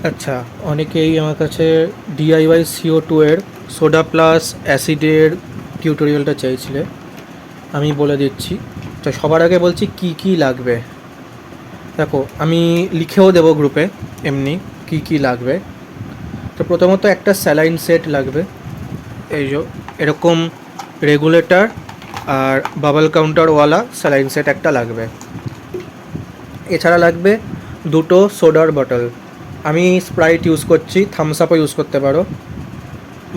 আচ্ছা, অনেকেই আমার কাছে ডিআইওয়াই CO2 এর সোডা প্লাস অ্যাসিডের টিউটোরিয়ালটা চাইছিলে। আমি বলে দিচ্ছি। তো সবার আগে বলছি কি কি লাগবে। দেখো, আমি লিখেও দেবো গ্রুপে এমনি কি কি লাগবে। তো প্রথমত একটা স্যালাইন সেট লাগবে, এই যে এরকম রেগুলেটর আর বাবল কাউন্টারওয়ালা স্যালাইন সেট একটা লাগবে। এছাড়া লাগবে দুটো সোডার বটল। আমি স্প্রাইট ইউজ করছি, থামস আপও ইউজ করতে পারো,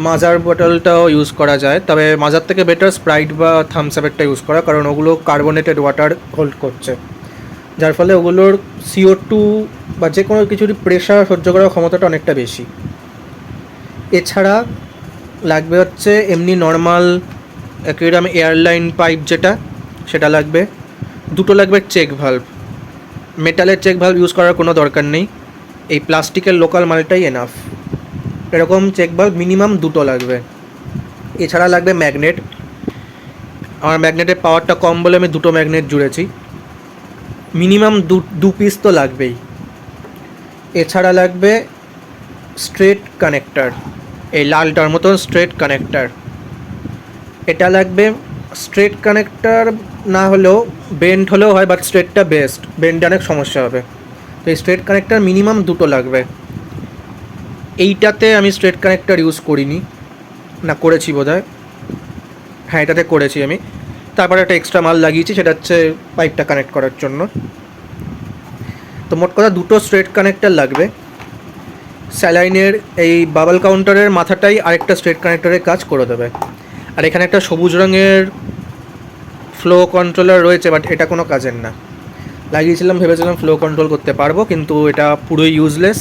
মাজার বটলটাও ইউজ করা যায়, তবে মাজার থেকে বেটার স্প্রাইট বা থামস আপেরটা ইউজ করা, কারণ ওগুলো কার্বনেটেড ওয়াটার হোল্ড করছে, যার ফলে ওগুলোর CO2 বা যে কোনো কিছুরই প্রেশার সহ্য করার ক্ষমতাটা অনেকটা বেশি। এছাড়া লাগবে হচ্ছে এমনি নর্মাল অ্যাকুয়ারিয়াম এয়ারলাইন পাইপ যেটা, সেটা লাগবে। দুটো লাগবে চেক ভাল্ব। মেটালের চেক ভাল্ব ইউজ করার কোনো দরকার নেই, এই প্লাস্টিকের লোকাল মালটাই এনাফ। এরকম চেক ভাল্ব মিনিমাম দুটো লাগবে। এছাড়া লাগবে ম্যাগনেট। আমার ম্যাগনেটের পাওয়ারটা কম বলে আমি দুটো ম্যাগনেট জুড়েছি, মিনিমাম দু পিস তো লাগবেই। এছাড়া লাগবে স্ট্রেট কানেক্টার, এই লালটার মতন স্ট্রেট কানেক্টার, এটা লাগবে। স্ট্রেট কানেক্টার না হলেও বেন্ড হলেও হয়, বাট স্ট্রেটটা বেস্ট, বেন্ডে অনেক সমস্যা হবে। তো এই স্ট্রেট কানেক্টার মিনিমাম দুটো লাগবে। এইটাতে আমি স্ট্রেট কানেক্টার ইউজ করিনি, না করেছি বোধহয়, হ্যাঁ এটাতে করেছি আমি। তারপরে একটা এক্সট্রা মাল লাগিয়েছি, সেটা হচ্ছে পাইপটা কানেক্ট করার জন্য। তো মোট কথা দুটো স্ট্রেট কানেক্টার লাগবে। স্যালাইনের এই বাবল কাউন্টারের মাথাটাই আরেকটা স্ট্রেট কানেক্টরের কাজ করে দেবে। আর এখানে একটা সবুজ রঙের ফ্লো কন্ট্রোলার রয়েছে, বাট এটা কোনো কাজের না। লাগিয়েছিলাম, ভেবেছিলাম ফ্লো কন্ট্রোল করতে পারবো, কিন্তু এটা পুরোই ইউজলেস,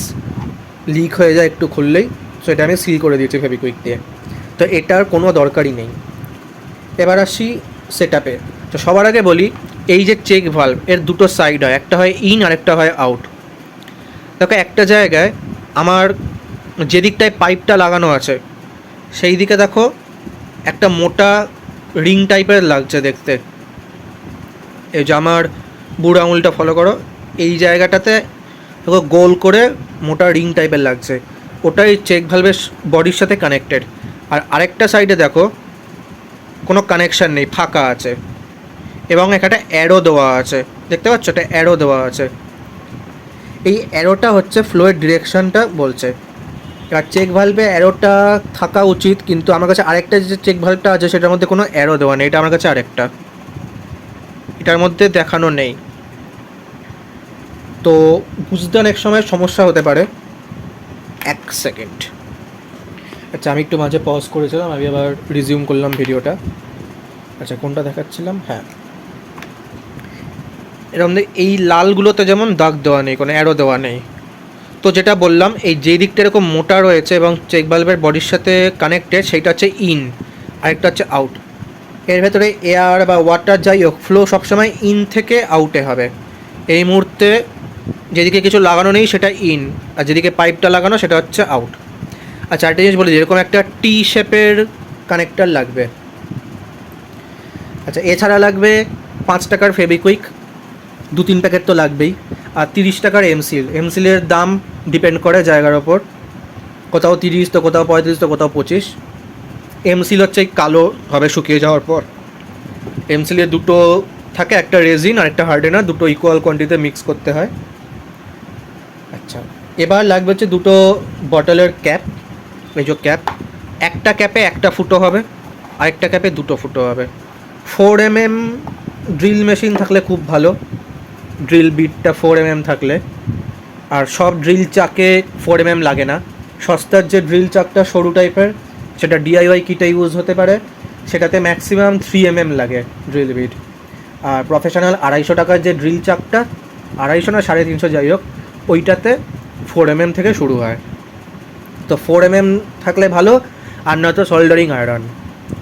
লিক হয়ে যায় একটু খুললেই। সো এটা আমি সিল করে দিয়েছি ফেভিকুইক দিয়ে, তো এটার কোনো দরকারই নেই। এবার আসি সেট আপে। তো সবার আগে বলি, এই যে চেক ভাল্ব এর দুটো সাইড হয়, একটা হয় ইন আর একটা হয় আউট। দেখো একটা জায়গায় আমার যে দিকটায় পাইপটা লাগানো আছে সেই দিকে দেখো একটা মোটা রিং টাইপের লাগছে দেখতে। এই যে আমার বুড়ো আঙুলটা ফলো করো, এই জায়গাটাতে দেখো গোল করে মোটা রিং টাইপের লাগছে, ওটাই চেক ভালভের বডির সাথে কানেক্টেড। আর আরেকটা সাইডে দেখো কোনো কানেকশান নেই, ফাঁকা আছে, এবং একটা অ্যারো দেওয়া আছে, দেখতে পাচ্ছ একটা অ্যারো দেওয়া আছে। এই অ্যারোটা হচ্ছে ফ্লোয়ের ডিরেকশনটা বলছে। এবার চেক ভালভে অ্যারোটা থাকা উচিত, কিন্তু আমার কাছে আরেকটা যে চেক ভালভটা আছে সেটার মধ্যে কোনো অ্যারো দেওয়া নেই, এটা আমার কাছে আরেকটা, এটার মধ্যে দেখানো নেই। তো বুঝতে অনেক সময় সমস্যা হতে পারে। এক সেকেন্ড, আচ্ছা আমি একটু মাঝে পজ করেছিলাম, আমি আবার রিজিউম করলাম ভিডিওটা। আচ্ছা কোনটা দেখাচ্ছিলাম, হ্যাঁ এরকম এই লালগুলোতে যেমন দাগ দেওয়া নেই, কোনো অ্যারো দেওয়া নেই। তো যেটা বললাম, এই যে দিকটা এরকম মোটা রয়েছে এবং চেক ভালভের বডির সাথে কানেক্টেড, সেইটা হচ্ছে ইন, আরেকটা হচ্ছে আউট। এর ভেতরে এয়ার বা ওয়াটার যাই হোক, ফ্লো সবসময় ইন থেকে আউটে হবে। এই মুহূর্তে যেদিকে কিছু লাগানো নেই সেটা ইন, আর যেদিকে পাইপটা লাগানো সেটা হচ্ছে আউট। আচ্ছা একটা জিনিস বলি, যেরকম একটা টি শেপের কানেক্টার লাগবে। আচ্ছা এছাড়া লাগবে 5 টাকার ফেবিকুইক, 2-3 প্যাকেট তো লাগবেই। আর 30 টাকার এমসিল। এমসিলের দাম ডিপেন্ড করে জায়গার ওপর, কোথাও 30, তো কোথাও 35, তো কোথাও 25। এমসিল হচ্ছে কালো হবে শুকিয়ে যাওয়ার পর। এমসিলের দুটো থাকে, একটা রেজিন আর একটা হার্ডেনার, দুটো ইকুয়াল কোয়ান্টিটিতে মিক্স করতে হয়। আচ্ছা এবার লাগবে হচ্ছে দুটো বটলের ক্যাপ। এই যে ক্যাপ, একটা ক্যাপে একটা ফুটো হবে, আরেকটা ক্যাপে দুটো ফুটো হবে। 4mm ড্রিল মেশিন থাকলে খুব ভালো, ড্রিল বিটটা 4mm থাকলে। আর সব ড্রিল চাকে 4mm লাগে না, সস্তার যে ড্রিল চাকটা সরু টাইপের সেটা ডিআইওয়াই কিটে ইউজ হতে পারে, সেটাতে ম্যাক্সিমাম 3mm লাগে ড্রিল বিট। আর প্রফেশনাল 250 টাকার যে ড্রিল চাকটা, 250 না 350 যাই হোক, ওইটাতে 4mm থেকে শুরু হয়। তো 4mm থাকলে ভালো, আর নয়তো সোল্ডারিং আয়রন,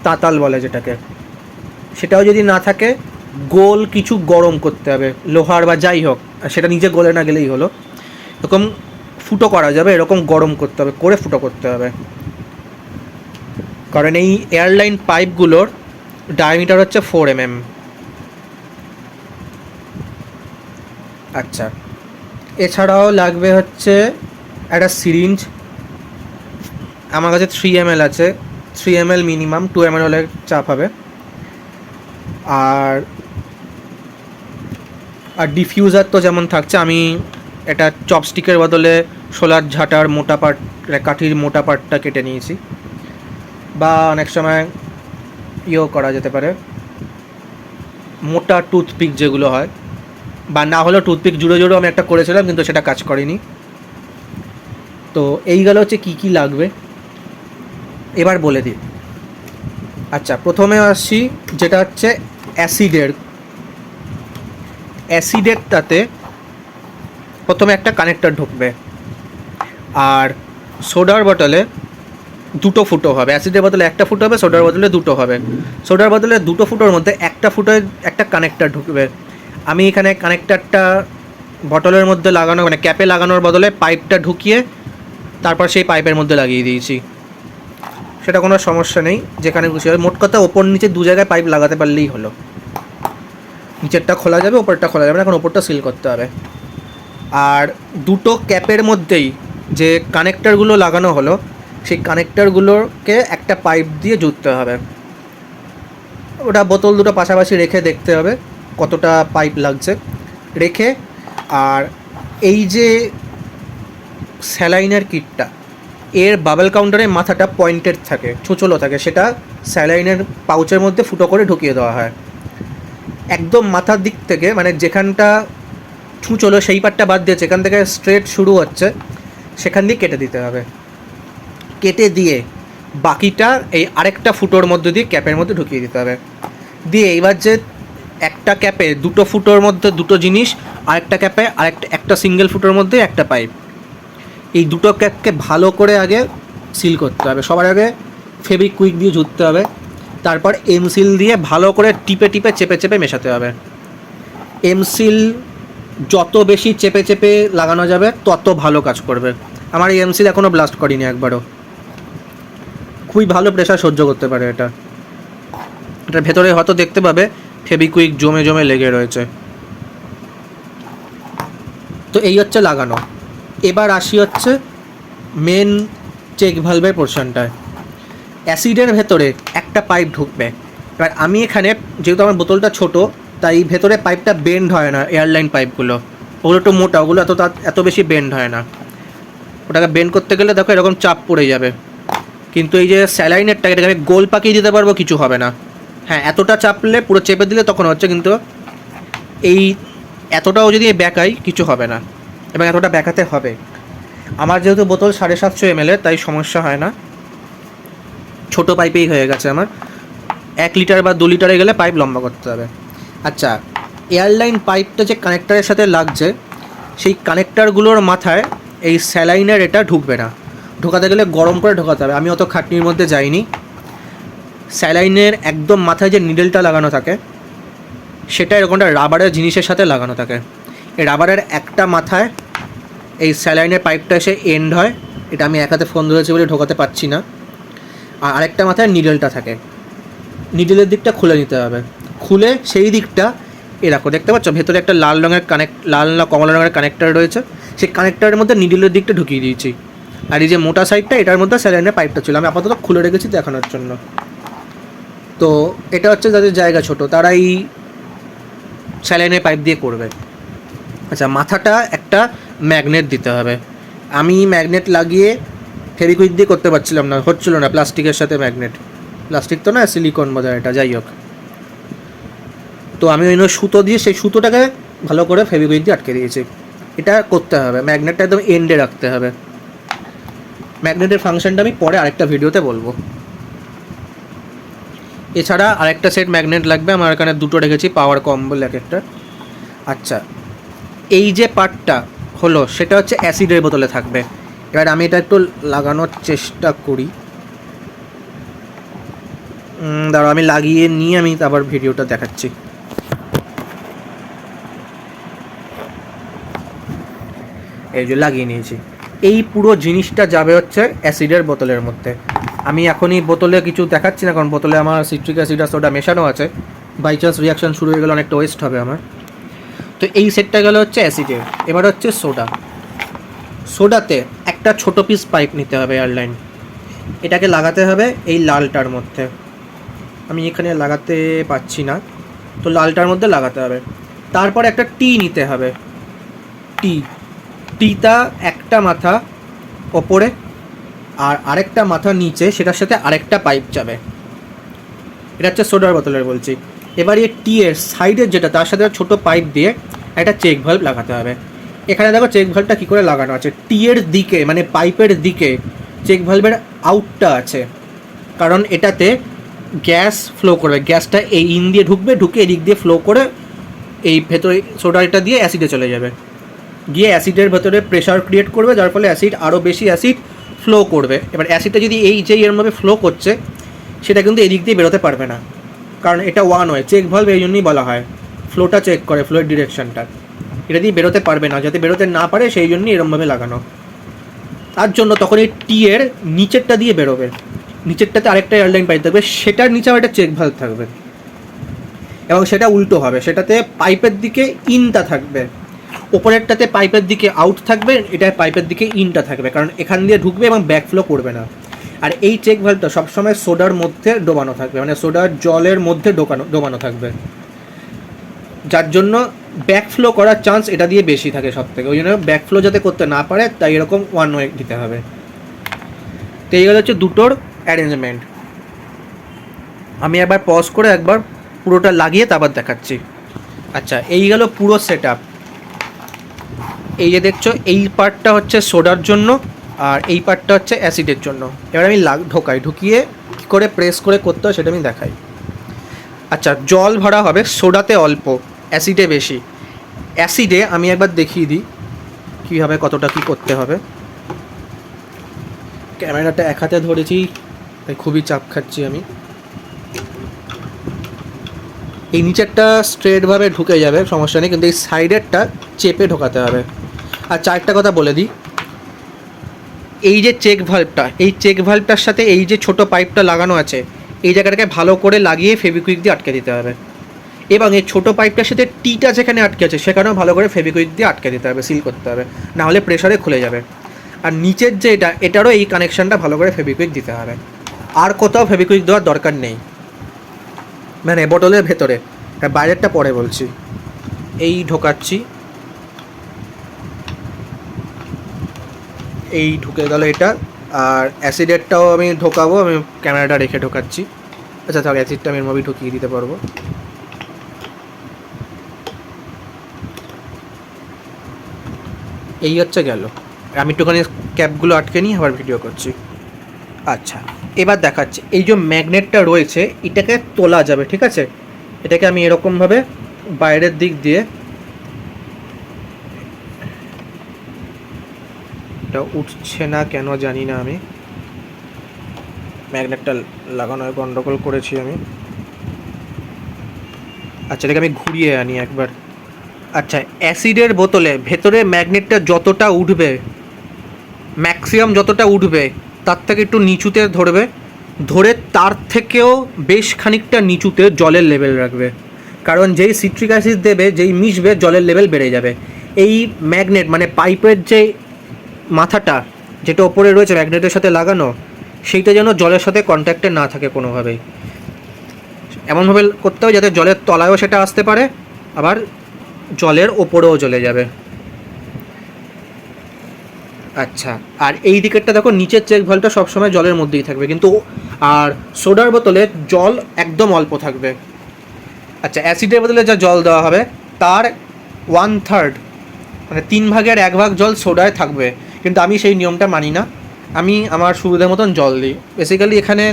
তাতাল বলে যেটাকে, সেটাও যদি না থাকে, গোল কিছু গরম করতে হবে, লোহার বা যাই হোক, সেটা নিজে গলে না গেলেই হলো, এরকম ফুটো করা যাবে, এরকম গরম করতে হবে, করে ফুটো করতে হবে। কারণ এই এয়ারলাইন পাইপগুলোর ডায়ামিটার হচ্ছে 4mm। আচ্ছা এছাড়াও লাগবে হচ্ছে একটা সিরিঞ্জ, আমার কাছে 3 ml আছে, 3 ml মিনিমাম, 2 ml হলে চাপ হবে। আর আর ডিফিউজার তো যেমন থাকছে, আমি এটা চপস্টিকের বদলে শোলার ঝাঁটার মোটা পার্ট, কাঠির মোটা পার্টটা কেটে নিয়েছি। বা অনেক সময় ইয়েও করা যেতে পারে, মোটা টুথপিক যেগুলো হয়, বা না হলেও টুথপিক জুড়ে জুড়েও আমি একটা করেছিলাম, কিন্তু সেটা কাজ করেনি। তো এই গেল হচ্ছে কী কী লাগবে, এবার বলে দিই। আচ্ছা, প্রথমে আসছি যেটা হচ্ছে অ্যাসিডেরটাতে প্রথমে একটা কানেক্টর ঢুকবে, আর সোডার বোতলে দুটো ফুটো হবে। অ্যাসিডের বদলে একটা ফুটো হবে, সোডার বদলে দুটো হবে। সোডার বদলে দুটো ফুটোর মধ্যে একটা ফুটোয় একটা কানেক্টর ঢুকবে। আমি এখানে কানেক্টরটা বটলের মধ্যে লাগানো, মানে ক্যাপে লাগানোর বদলে পাইপটা ঢুকিয়ে তারপর সেই পাইপের মধ্যে লাগিয়ে দিয়েছি। সেটা কোনো সমস্যা নেই, যেখানে খুশি হবে। মোট কথা ওপর নিচে দু জায়গায় পাইপ লাগাতে পারলেই হলো। নিচেরটা খোলা যাবে, ওপরটা খোলা যাবে না, এখন ওপরটা সিল করতে হবে। আর দুটো ক্যাপের মধ্যেই যে কানেক্টরগুলো লাগানো হলো, সেই কানেক্টরগুলোকে একটা পাইপ দিয়ে জুড়তে হবে। ওটা বোতল দুটো পাশাপাশি রেখে দেখতে হবে কতটা পাইপ লাগছে, রেখে। আর এই যে স্যালাইনের কিটটা, এর বাবেল কাউন্টারের মাথাটা পয়েন্টেড থাকে, ছোচলো থাকে, সেটা স্যালাইনের পাউচের মধ্যে ফুটো করে ঢুকিয়ে দেওয়া হয়। একদম মাথার দিক থেকে, মানে যেখানটা ছুঁচলো সেই পাটটা বাদ দিয়ে যেখান থেকে স্ট্রেট শুরু হচ্ছে সেখান দিয়ে কেটে দিতে হবে। কেটে দিয়ে বাকিটা এই আরেকটা ফুটোর মধ্যে দিয়ে ক্যাপের মধ্যে ঢুকিয়ে দিতে হবে। দিয়ে এবার যে একটা ক্যাপে দুটো ফুটোর মধ্যে দুটো জিনিস, আরেকটা ক্যাপে একটা সিঙ্গেল ফুটোর মধ্যে একটা পাইপ, এই দুটো ক্যাপকে ভালো করে আগে সিল করতে হবে। সবার আগে ফেভিকুইক দিয়ে ঝুঁততে হবে, তারপর এমসিল দিয়ে ভালো করে টিপে টিপে চেপে চেপে মেশাতে হবে। এমসিল যত বেশি চেপে চেপে লাগানো যাবে তত ভালো কাজ করবে। আমার এই এমসিল এখনও ব্লাস্ট করিনি একবারও, খুবই ভালো প্রেশার সহ্য করতে পারে এটা। এটার ভেতরে হয়তো দেখতে পাবে ফেভিকুইক জমে জমে লেগে রয়েছে। তো এই হচ্ছে লাগানো। এবার আসি হচ্ছে মেন চেক ভালভের পোর্শনটায়। অ্যাসিডের ভেতরে একটা পাইপ ঢুকবে। এবার আমি এখানে, যেহেতু আমার বোতলটা ছোট, তাই ভেতরে পাইপটা বেন্ড হয় না। এয়ারলাইন পাইপগুলো ওগুলো একটু মোটা, ওগুলো এত বেশি বেন্ড হয় না। ওটাকে বেন্ড করতে গেলে দেখো এরকম চাপ পড়ে যাবে। কিন্তু এই যে স্যালাইনেরটা, এটাকে আমি গোল পাকিয়ে দিতে পারবো, কিছু হবে না। হ্যাঁ, এতটা চাপলে, পুরো চেপে দিলে তখন হচ্ছে, কিন্তু এই এতটাও যদি ব্যাকাই কিছু হবে না, এবং এতটা ব্যাকাতে হবে। আমার যেহেতু বোতল 750 ml, তাই সমস্যা হয় না, ছোটো পাইপেই হয়ে গেছে আমার। 1 লিটার বা 2 লিটারে গেলে পাইপ লম্বা করতে হবে। আচ্ছা, এয়ারলাইন পাইপটা যে কানেক্টারের সাথে লাগছে, সেই কানেক্টারগুলোর মাথায় এই স্যালাইনের এটা ঢুকবে না। ঢোকাতে গেলে গরম করে ঢোকাতে হবে। আমি অত খাটনির মধ্যে যাইনি। স্যালাইনের একদম মাথায় যে নিডেলটা লাগানো থাকে, সেটা এরকমটা রাবারের জিনিসের সাথে লাগানো থাকে। এই রাবারের একটা মাথায় এই স্যালাইনের পাইপটা এসে এন্ড হয়, এটা আমি এক হাতে ফোন ধরেছি বলে ঢোকাতে পারছি না। আর আরেকটা মাথায় নিডেলটা থাকে, নিডেলের দিকটা খুলে নিতে হবে। খুলে সেই দিকটা এরকম দেখতে পাচ্ছ, ভেতরে একটা লাল না কমলা রঙের কানেক্টার রয়েছে, সেই কানেক্টারের মধ্যে নিডেলের দিকটা ঢুকিয়ে দিয়েছি। আর এই যে মোটা সাইডটা, এটার মধ্যে স্যালাইনের পাইপটা ছিল, আমি আপাতত খুলে রেখেছি দেখানোর জন্য। তো এটা হচ্ছে যাদের জায়গা ছোট, তারা এই স্যালাইনের পাইপ দিয়ে করবে। আচ্ছা, মাথাটা একটা ম্যাগনেট দিতে হবে। আমি ম্যাগনেট লাগিয়ে ফেভিকুইক দিয়ে করতে পারছিলাম না, হচ্ছিল না, প্লাস্টিকের সাথে ম্যাগনেট। প্লাস্টিক তো না, সিলিকন বোধহয় এটা, যাই হোক। তো আমি ওই সুতো দিয়ে সেই সুতোটাকে ভালো করে ফেভিকুইক দিয়ে আটকে দিয়েছি। এটা করতে হবে, ম্যাগনেটটা একদম এন্ডে রাখতে হবে। ম্যাগনেটের ফাংশনটা আমি পরে আরেকটা ভিডিওতে বলবো। এছাড়া আরেকটা সেট ম্যাগনেট লাগবে, আমার এখানে দুটো রেখেছি, পাওয়ার কম বলে এক একটা। আচ্ছা, এই যে পার্টটা হলো সেটা হচ্ছে অ্যাসিডের বোতলে থাকবে। এবার আমি এটা একটু লাগানোর চেষ্টা করি, দাঁড়াও আমি লাগিয়ে নিয়ে আমি আবার ভিডিওটা দেখাচ্ছি। এই যে লাগিয়ে নিয়েছি। এই পুরো জিনিসটা যাবে হচ্ছে অ্যাসিডের বোতলের মধ্যে। আমি এখনই বোতলে কিছু দেখাচ্ছি না, কারণ বোতলে আমার সিট্রিক অ্যাসিড আর সোডা মেশানো আছে। বাই চান্স রিয়াকশান শুরু হয়ে গেলে অনেকটা ওয়েস্ট হবে আমার। তো এই সেটটা গেল হচ্ছে অ্যাসিডের। এবার হচ্ছে সোডা। সোডাতে একটা একটা ছোট পিস পাইপ নিতে হবে এয়ারলাইন, এটাকে লাগাতে হবে এই লালটার মধ্যে। আমি এখানে লাগাতে পাচ্ছি না, তো লালটার মধ্যে লাগাতে হবে। তারপর একটা টি নিতে হবে, টিটা একটা মাথা ওপরে আর আরেকটা মাথা নিচে, সেটার সাথে আরেকটা পাইপ যাবে। এটা হচ্ছে সোডার বোতলের বলছি। এবার এই টি এর সাইডের যেটা, তার সাথে ছোটো পাইপ দিয়ে একটা চেক ভাল্ব লাগাতে হবে। এখানে দেখো চেক ভাল্বটা কী করে লাগানো আছে, টি এর দিকে মানে পাইপের দিকে চেক ভাল্বের আউটটা আছে, কারণ এটাতে গ্যাস ফ্লো করবে। গ্যাসটা এই ইন দিয়ে ঢুকবে, ঢুকে এদিক দিয়ে ফ্লো করে এই ভেতরে সোডাটা দিয়ে অ্যাসিডে চলে যাবে, গিয়ে অ্যাসিডের ভেতরে প্রেশার ক্রিয়েট করবে, যার ফলে অ্যাসিড আরও বেশি অ্যাসিড ফ্লো করবে। এবার অ্যাসিডটা যদি এই যে এরমভাবে ফ্লো করছে, সেটা কিন্তু এদিক দিয়ে বেরোতে পারবে না, কারণ এটা ওয়ান ওয়ে। চেক ভাল্ব এই জন্যই বলা হয়, ফ্লোটা চেক করে, ফ্লোয়ের ডিরেকশনটা। এটা দিয়ে বেরোতে পারবে না, যাতে বেরোতে না পারে সেই জন্যই এরমভাবে লাগানো। তার জন্য তখন এই টি এর নিচেরটা দিয়ে বেরোবে, নিচেরটাতে আরেকটা এয়ারলাইন পাইপ থাকবে, সেটার নিচে একটা চেক ভাল্ব থাকবে, এবং সেটা উল্টো হবে, সেটাতে পাইপের দিকে ইনটা থাকবে, ওপরেরটাতে পাইপের দিকে আউট থাকবে, এটা পাইপের দিকে ইনটা থাকবে, কারণ এখান দিয়ে ঢুকবে এবং ব্যাকফ্লো করবে না। আর এই চেক ভাল্বটা সবসময় সোডার মধ্যে ডোবানো থাকবে, মানে সোডার জলের মধ্যে ডোবানো থাকবে, যার জন্য ব্যাকফ্লো করার চান্স এটা দিয়ে বেশি থাকে সব থেকে। ওই জন্য ব্যাকফ্লো যাতে করতে না পারে, তাই এরকম ওয়ান ওয়ে দিতে হবে। তো এই হচ্ছে দুটোর অ্যারেঞ্জমেন্ট। আমি একবার পজ করে একবার পুরোটা লাগিয়ে তারপর দেখাচ্ছি। আচ্ছা, এই গেল পুরো সেট আপ। এই যে দেখছো, এই পার্টটা হচ্ছে সোডার জন্য আর এই পার্টটা হচ্ছে অ্যাসিডের জন্য। এবার আমি ঢুকিয়ে কী করে প্রেস করে করতে হয় সেটা আমি দেখাই। আচ্ছা, জল ভরা হবে, সোডাতে অল্প, অ্যাসিডে বেশি। অ্যাসিডে আমি একবার দেখিয়ে দিই কীভাবে কতটা কী করতে হবে। ক্যামেরাটা এক হাতে ধরেছি, তাই খুবই চাপ খাচ্ছি আমি। এই নিচেরটা স্ট্রেটভাবে ঢুকে যাবে, সমস্যা নেই, কিন্তু এই সাইডেরটা চেপে ঢোকাতে হবে। আর চারটা কথা বলে দিই, এই যে চেক ভাল্বটা, এই চেক ভাল্বটার সাথে এই যে ছোট পাইপটা লাগানো আছে, এই জায়গাটাকে ভালো করে লাগিয়ে ফেভিকুইক দিয়ে আটকে দিতে হবে, এবং এই ছোটো পাইপটার সাথে টিটা যেখানে আটকে আছে সেখানেও ভালো করে ফেভিকুইক দিয়ে আটকে দিতে হবে, সিল করতে হবে, নাহলে প্রেশারে খুলে যাবে। আর নিচের যে এটারও এই কানেকশানটা ভালো করে ফেভিকুইক দিতে হবে। আর কোথাও ফেভিকুইক দেওয়ার দরকার নেই, মানে বোতলের ভেতরে, বাইরেরটা পরে বলছি। এই ঢোকাচ্ছি, এই ঢুকে গেল এটা। আর অ্যাসিডেরটাও আমি ঢোকাবো, আমি ক্যামেরাটা রেখে ঢোকাচ্ছি। আচ্ছা, তাহলে অ্যাসিডটা আমি এর মধ্যে ঢুকিয়ে দিতে পারবো। এই হচ্ছে গেল। আমি একটুখানি ক্যাপগুলো আটকে নিই, আবার ভিডিও করছি। আচ্ছা, এবার দেখাচ্ছি। এই যে ম্যাগনেটটা রয়েছে, এটাকে তোলা যাবে, ঠিক আছে? এটাকে আমি এরকমভাবে বাইরের দিক দিয়ে, এটা উঠছে না কেন জানি না, আমি ম্যাগনেটটা লাগানোর গন্ডগোল করেছি আমি। আচ্ছা, এটাকে আমি ঘুরিয়ে আনি একবার। আচ্ছা, অ্যাসিডের বোতলে ভেতরে ম্যাগনেটটা যতটা উঠবে, ম্যাক্সিমাম যতটা উঠবে, তার থেকে একটু নিচুতে ধরবে, ধরে তার থেকেও বেশ খানিকটা নিচুতে জলের লেভেল রাখবে, কারণ যেই সিট্রিক অ্যাসিড দেবে, যেই মিশবে, জলের লেভেল বেড়ে যাবে। এই ম্যাগনেট মানে পাইপের যে মাথাটা যেটা ওপরে রয়েছে ম্যাগনেটের সাথে লাগানো, সেইটা যেন জলের সাথে কন্ট্যাক্টে না থাকে কোনোভাবেই। এমনভাবে করতে হবে যাতে জলের তলায়ও সেটা আসতে পারে, আবার জলের ওপরেও চলে যাবে। আচ্ছা, আর এই দিকেরটা দেখো, নিচের চেক ভাল্বটা সবসময় জলের মধ্যেই থাকবে, কিন্তু আর সোডার বোতলে জল একদম অল্প থাকবে। আচ্ছা, অ্যাসিডের বোতলে যা জল দেওয়া হবে তার 1/3 মানে 1/3 জল সোডায় থাকবে, কিন্তু আমি সেই নিয়মটা মানি না। আমি আমার সুবিধা মতন জল দিই। বেসিক্যালি এখানে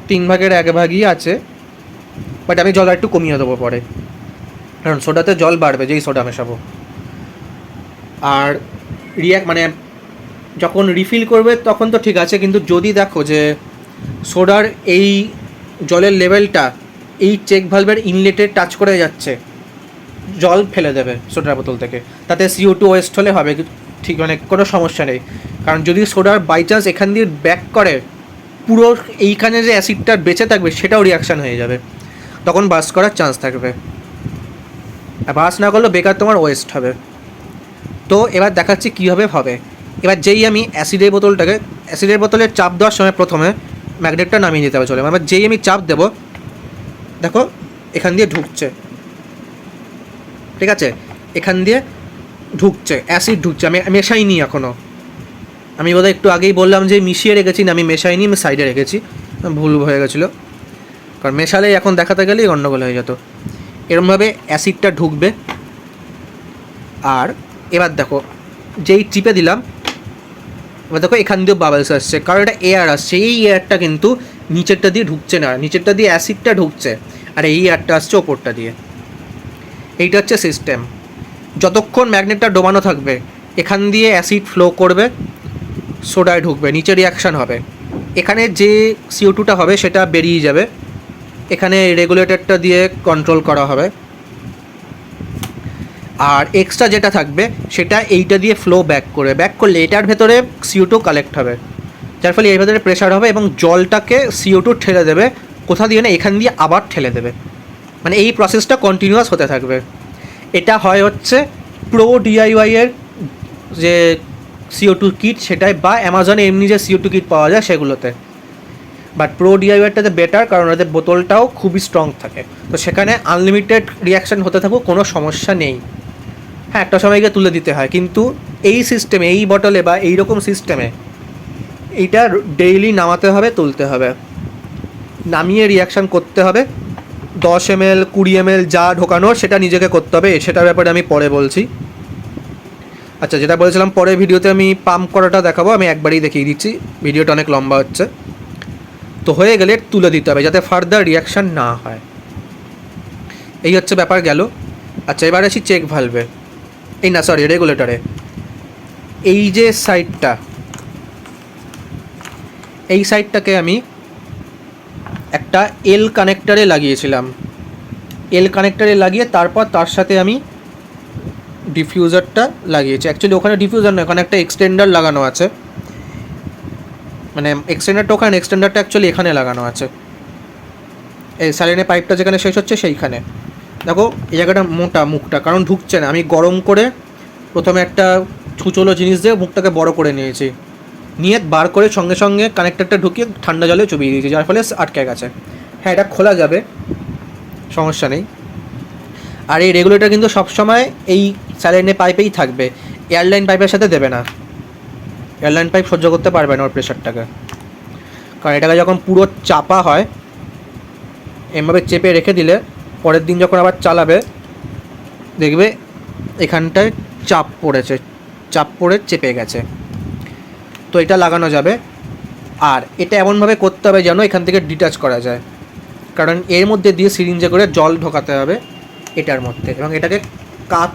1/3 আছে, বাট আমি জল একটু কমিয়ে দেবো পরে, কারণ সোডাতে জল বাড়বে যেই সোডা মেশাবো। আর মানে যখন রিফিল করবে তখন তো ঠিক আছে, কিন্তু যদি দেখো যে সোডার এই জলের লেভেলটা এই চেক ভাল্বের ইনলেটে টাচ করে যাচ্ছে, জল ফেলে দেবে সোডার বোতল থেকে। তাতে CO2 ওয়েস্ট হলে হবে, ঠিক মানে কোনো সমস্যা নেই। কারণ যদি সোডার বাই চান্স এখান দিয়ে ব্যাক করে, পুরো এইখানে যে অ্যাসিডটা বেঁচে থাকবে সেটাও রিয়াকশান হয়ে যাবে, তখন বাস্ট করার চান্স থাকবে। আর বাস্ট না করলেও বেকার তোমার ওয়েস্ট হবে। তো এবার দেখাচ্ছি কীভাবে হবে। এবার যেই আমি অ্যাসিডের বোতলের চাপ দেওয়ার সময় প্রথমে ম্যাগনেটটা নামিয়ে দিতে হবে চলে, এবার যেই আমি চাপ দেবো দেখো এখান দিয়ে ঢুকছে, ঠিক আছে, এখান দিয়ে ঢুকছে, অ্যাসিড ঢুকছে। আমি মেশাইনি এখনও, আমি বোধহয় একটু আগেই বললাম যে মিশিয়ে রেখেছি, না আমি মেশাইনি, আমি সাইডে রেখেছি, ভুল হয়ে গেছিলো, কারণ মেশালেই এখন দেখাতে গেলেই গণ্ডগোল হয়ে যেত। এরমভাবে অ্যাসিডটা ঢুকবে। আর এবার দেখো যেই টিপে দিলাম, এবার দেখো এখান দিয়েও বাবলস আসছে, কারণ এটা এয়ার আসছে, এই এয়ারটা কিন্তু নিচেরটা দিয়ে ঢুকছে না, নিচেরটা দিয়ে অ্যাসিডটা ঢুকছে, আর এই এয়ারটা আসছে ওপরটা দিয়ে। এইটা হচ্ছে সিস্টেম। যতক্ষণ ম্যাগনেটটা ডোবানো থাকবে এখান দিয়ে অ্যাসিড ফ্লো করবে, সোডায় ঢুকবে, নিচে রিয়াকশান হবে, এখানে যে CO2টা হবে সেটা বেরিয়ে যাবে, এখানে রেগুলেটরটা দিয়ে কন্ট্রোল করা হবে, আর এক্সট্রা যেটা থাকবে সেটা এইটা দিয়ে ফ্লো ব্যাক করলে এটার ভেতরে CO2 কালেক্ট হবে, যার ফলে এর ভেতরে প্রেশার হবে এবং জলটাকে CO2 ঠেলে দেবে, কোথা দিয়ে না এখান দিয়ে আবার ঠেলে দেবে, মানে এই প্রসেসটা কন্টিনিউয়াস হতে থাকবে। এটা হয় হচ্ছে প্রো DIY এর যে CO2 কিট সেটাই, বা অ্যামাজনে এমনি যে CO2 কিট পাওয়া যায় সেগুলোতে। বাট প্রো DIYটাতে বেটার, কারণ ওদের বোতলটাও খুবই স্ট্রং থাকে, তো সেখানে আনলিমিটেড রিয়াকশান হতে থাকুক, কোনো সমস্যা নেই। হ্যাঁ, একটা সময় গিয়ে তুলে দিতে হয়, কিন্তু এই সিস্টেমে, এই বটলে বা এইরকম সিস্টেমে এইটা ডেইলি নামাতে হবে, তুলতে হবে, নামিয়ে রিয়াকশান করতে হবে। 10 ml 20 ml যা ঢোকানোর সেটা নিজেকে করতে হবে, সেটার ব্যাপারে আমি পরে বলছি। আচ্ছা, যেটা বলেছিলাম পরের ভিডিওতে আমি পাম্প করাটা দেখাবো, আমি একবারই দেখিয়ে দিচ্ছি, ভিডিওটা অনেক লম্বা হচ্ছে। তো হয়ে গেলে তুলে দিতে হবে যাতে ফার্দার রিয়াকশান না হয়, এই হচ্ছে ব্যাপার গেল। আচ্ছা, এবার আসি চেক ভালভে, রেগুলেটরে। এই যে সাইডটা, এই সাইডটাকে আমি একটা এল কানেক্টারে লাগিয়েছিলাম, এল কানেক্টারে লাগিয়ে তারপর তার সাথে আমি ডিফিউজারটা লাগিয়েছি। অ্যাকচুয়ালি ওখানে ডিফিউজার নয়, ওখানে একটা এক্সটেন্ডার লাগানো আছে, মানে এক্সটেন্ডারটা অ্যাকচুয়ালি এখানে লাগানো আছে, এই স্যালিনের পাইপটা যেখানে শেষ হচ্ছে সেইখানে। দেখো এই জায়গাটা মোটা মুখটা, কারণ ঢুকছে না, আমি গরম করে প্রথমে একটা ছুঁচলো জিনিস দিয়ে মুখটাকে বড় করে নিয়েছি, নিয়ে বার করে সঙ্গে সঙ্গে কানেক্টারটা ঢুকিয়ে ঠান্ডা জলে চুবিয়ে দিয়েছি, যার ফলে আটকে গেছে। হ্যাঁ, এটা খোলা যাবে, সমস্যা নেই। আর এই রেগুলেটর কিন্তু সবসময় এই স্যালাইনের পাইপেই থাকবে, এয়ারলাইন পাইপের সাথে দেবে না, এয়ারলাইন পাইপ সহ্য করতে পারবে না ওর প্রেশারটাকে, কারণ এটাকে যখন পুরো চাপা হয়, এমভাবে চেপে রেখে দিলে পরের দিন যখন আবার চালাবে দেখবে এখানটায় চাপ পড়ে চেপে গেছে। তো এটা লাগানো যাবে, আর এটা এমনভাবে করতে হবে যেন এখান থেকে ডিটাচ করা যায়, কারণ এর মধ্যে দিয়ে সিরিঞ্জে করে জল ঢোকাতে হবে এটার মধ্যে, এবং এটাকে কাত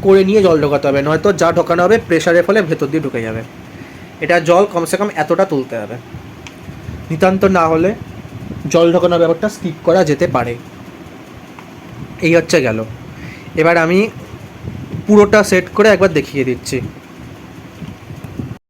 করে নিয়ে জল ঢোকাতে হবে, নয়তো যা ঢোকানো হবে প্রেশারের ফলে ভেতর দিয়ে ঢুকে যাবে। এটা জল কমসে কম এতটা তুলতে হবে, নিতান্ত না হলে জল ঢোকানোর ব্যাপারটা স্কিপ করা যেতে পারে। এই হচ্ছে গেল। এবার আমি পুরোটা সেট করে একবার দেখিয়ে দিচ্ছি।